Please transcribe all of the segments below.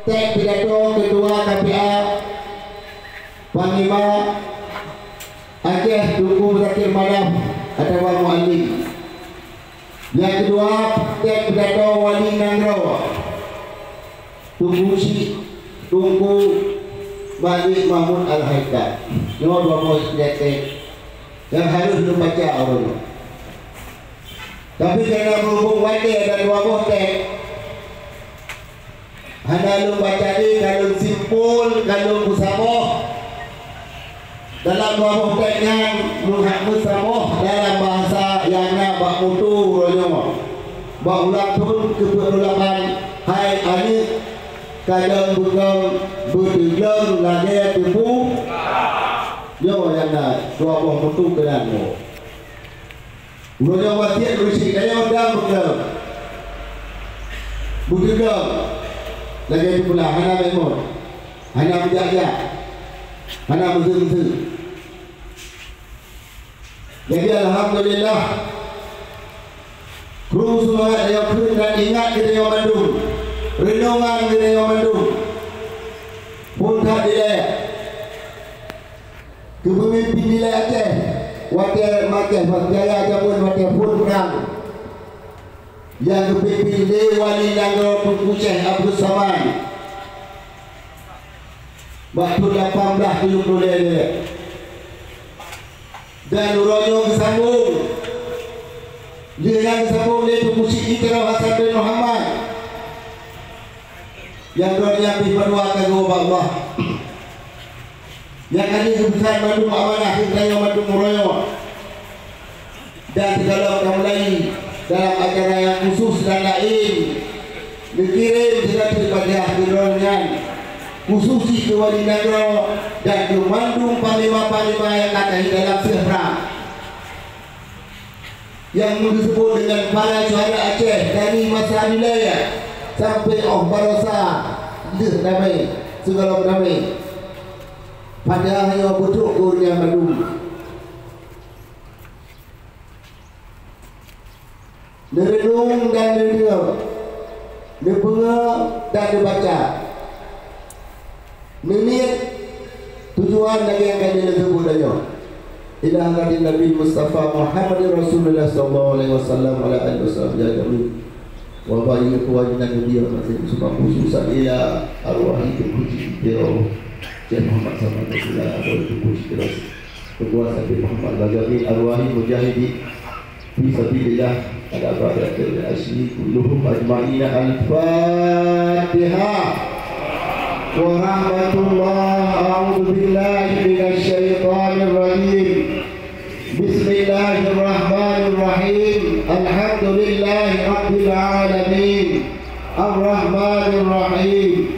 teks pidato Ketua KPA Panglima Aceh Tunku Zakir Madam atau Mu'alim. Yang kedua, teks pidato Wali Nangro Tunku Malik Mahmud Al-Haidar. Nomor 2 poin teks yang harus dibaca orang. Tapi kerana berhubung wadah ada 2 buah teks, hanya lu baca ni kalau simpul, kalau musamoh dalam 2 buah teksnya luhak musamoh dalam bahasa yang nak bak mutu ronyo bak ulang pun keperluan hai ani kadang bukan berdeglang lagi tipu yo yang nak 2 buah mutu kedan ronyo wasiat rusik kaya dah berdeglang lagi itu pula hana memor, hana berjaya, hana berhenti. Jadi alhamdulillah, kru semua yang kru dan ingat kita yang Bandung, renungan kita yang Bandung, pun tak dilek. Kepemimpin nilai Aceh, wakil Aceh, berjaya ataupun wakil pun kurang. Yang kepilih Wali Nangro Tunku Syekh Abdul Samad waktu 1870 dan Uronyo kesambung dengan kesambung dia Tunku Syekh Iqra Hasan bin Muhammad yang berada di berdua kagum Allah yang ada kebesaran Bandung Amanah Hidayah Bandung Uronyo dan segala orang lain dalam acara yang khusus dan lain dikirim dengan daripada kerohanian khusus ke Wali Nangro dan ke Bandung panglima-panglima yang ada di dalam Sihram yang disebut dengan para juara Aceh dari masa wilayah sampai Barosa damai segala damai pada hanya betul kurnia Bandung. Direnung dan didengar, dipengar dan dibaca. Niat tujuan lagi yang kami disebut aja. Ila hadin Nabi Mustafa Muhammad Rasulullah sallallahu alaihi wasallam ala alihi wasallam wa barik kewajiban dia masih sebab khususan ila arwah itu biro Syekh Muhammad sallallahu alaihi wasallam atau biro Ketua Sabi Muhammad Bajabi arwahi mujahidi fi sabilillah ada berada di asli kulluhum ajma'ina al-Fatihah wa rahmatullah a'udzu billahi minasy syaithanir rajim bismillahirrahmanirrahim alhamdulillahi rabbil alamin arrahmanir rahim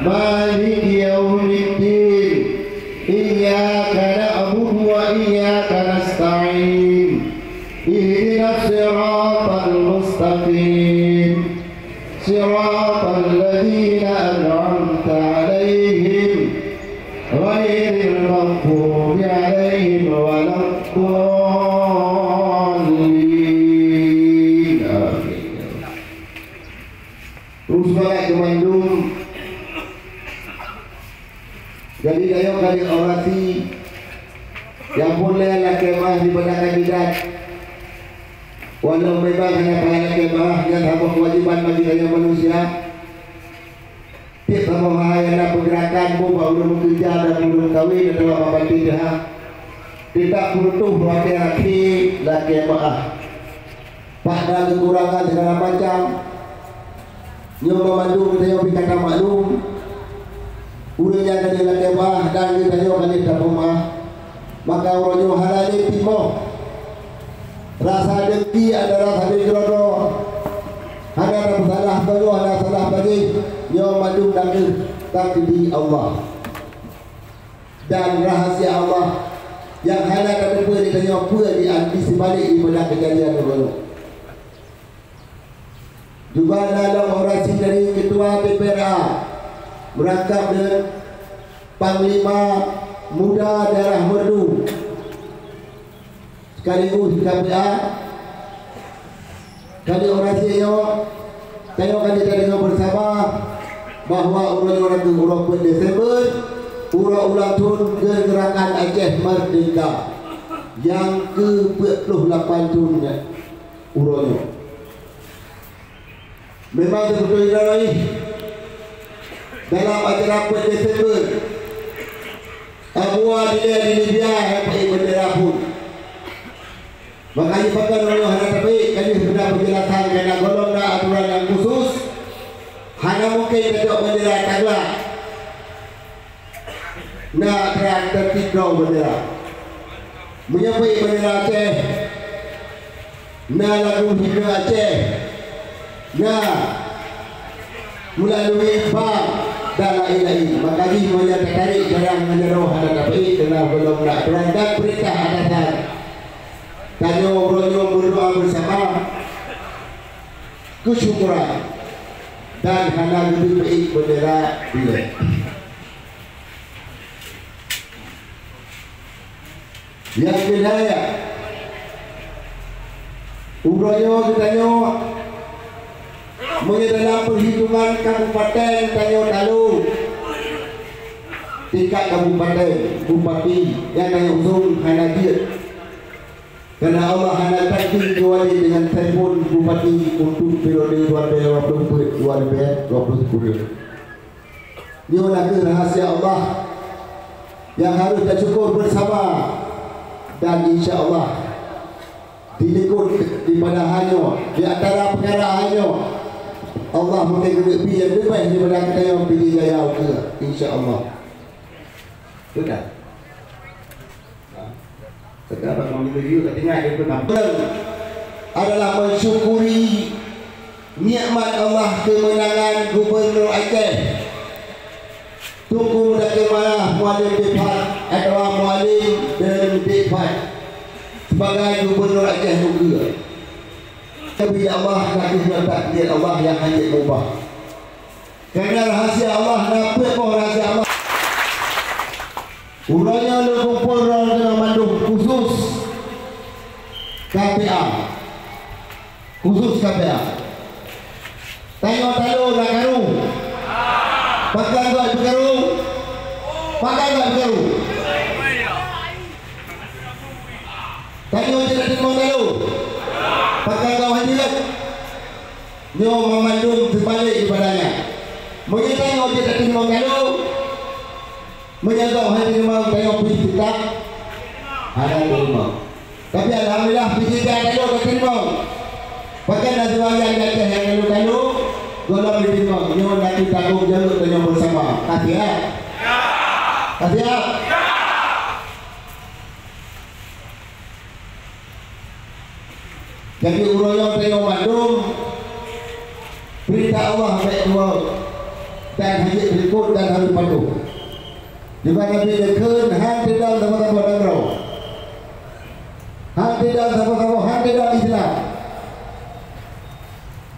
maliki yaumiddin iyyaka na'budu wa iyyaka nasta'in ihdinas siratal mustaqim siratal ladzina an'amta 'alaihim ghairil maghdubi 'alaihim waladdallin. Amin. Terus balik ke Bandung. Jadi ayo kali orasi yang bolehlah kemah di pada kandidat. Walau memang hanya pahala kemah yang sama kewajiban bagi rakyat manusia. Tiap sama hanya pergerakan baru bekerja dan belum kahwin atau apa tidak. Tidak butuh laki-laki laki kemah. Pada kekurangan segala macam. Nyoba Bandung kita yang kata maklum. Urangnya dari laki kemah dan kita yang kali tak rumah. Maka orang halali timo. Rasa dengki ada rasa dengki, ada salah baru ada salah bagi yang madu dan takdir Allah dan rahasia Allah yang hanya kami boleh ditanya apa di sebalik di pada kejadian itu. Juga dalam orasi dari Ketua PPRA merangkap dengan Panglima Muda Daerah Merdu sekaligus KPA kali orasi yo kayo kali kita bersama bahwa urang ke urang Desember urang ulang tahun gerakan Aceh Merdeka yang ke-48 tahunnya urangnya. Memang betul ini dalam acara Desember Abua dia di Libya pakai bendera pun. Makanya pakai orang hana tapi kami sudah penjelasan karena golong aturan yang khusus. Hanya mungkin tidak bendera taglak. Nak tertidur bendera. Menyapai bendera Aceh. Nak lagu himne Aceh. Nak melalui bab dan lain-lain. Makanya semuanya tertarik jarang menyeruh hana tapi karena belum nak berangkat perintah atasan. Tanya orang-orang berdoa bersama kesyukuran dan hana lebih baik bendera bila. Yang kedua, urangnya ditanya dalam perhitungan kabupaten Tanjung Talu tingkat kabupaten bupati yang tanya usung hana dia. Karena Allah hana takdir diwali dengan telefon bupati untuk periode 2020-2010. Ini adalah rahasia Allah yang harus kita syukur bersama dan insya Allah diikut di pada hanya di antara perkara hanya Allah mungkin lebih yang lebih baik daripada kita yang pilih jaya ke insya Allah. Betul. Sekarang kami review ketinggalan daripada adalah mensyukuri nikmat Allah kemenangan Gubernur Aceh Tunku Datuk Manah Mualim Depan atau Mualim dan Depan sebagai Gubernur Aceh juga. Tapi Allah nak takdir Allah yang hanya ubah. Kerana rahasia Allah nampak rahasia Allah. Urangnya kumpul orang dengan mandung khusus KPA. Khusus KPA. Tengok talu nak karu. Pakai tak berkaru? Pakai tak berkaru? Tengok je nak timbang talu. Pakai kau hadirat. Nyo memandung terbalik kepadanya. Mungkin tengok je nak timbang talu. Menjaga hati memang tengok pergi tetap ada terima. Tapi alhamdulillah pergi tetap ada terima. Pakai nasi wajan Aceh yang lalu-lalu golong diterima. Nyo nanti tanggung jalur tanya bersama. Kasih ya. Kasih ya. Jadi urang tengok Bandung perintah Allah baik dua dan haji berikut dan harus patuh. Di mana dia dekun hang tidak sama-sama dengar. Hang tidak sama-sama hang tidak Islam.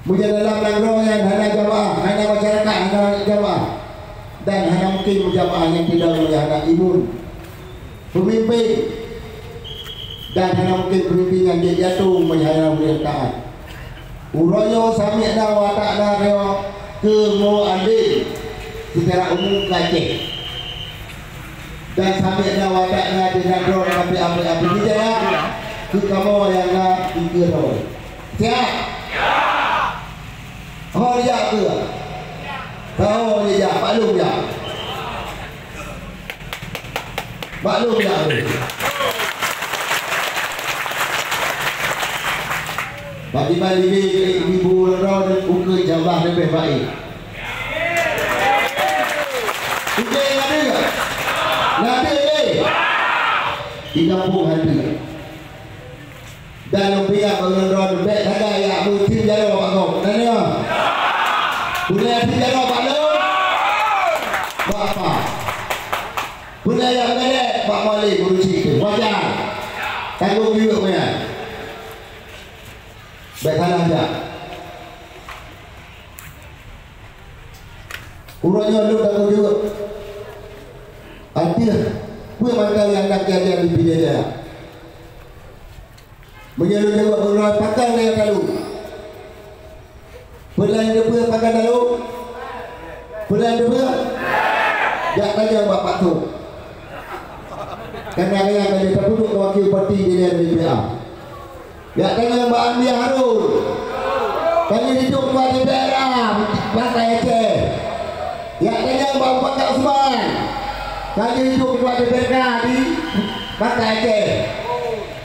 Mungkin dalam dengar yang hanya jamaah, hanya masyarakat, hanya jamaah dan hanya mungkin jamaah yang tidak hanya imun pemimpin dan hanya mungkin pemimpin yang dia jatuh menjadi pemerintahan. Urangnya sami ada watak ada ke mau adil secara umum Aceh. Dan sampai ada wataknya dengan drone api-api dia ya. Itu kamu yang nak tiga tahun. Siap? Ya. Oh dia ke? Tahu dia maklum dia. Maklum dia. Bagi-bagi ibu orang dan ukur jawab lebih baik. Ukur yang ada ke? Nanti di kampung hati dan lumpia pengendron bek ada yang mungkin jauh pak kau nanya boleh hati jauh pak lo apa boleh yang bek pak Malik berusi wajar tanggung juga punya bek tanah aja urangnya lu tanggung juga. Artinya, gue mandang yang nak jadi di dia. Menjalu jawab berdoa pakai yang lalu. Pelayan dia pakai lalu. Bulan 2. Jak tanya bapak tu. Karena yang kali terduduk wakil parti di DPR. Jak tanya Mbak Andi Harun. Kali hidup ketua DPR Partai Aceh. Jak tanya Mbak Muhammad Usman. Kali hidup ketua DPR di Partai Aceh.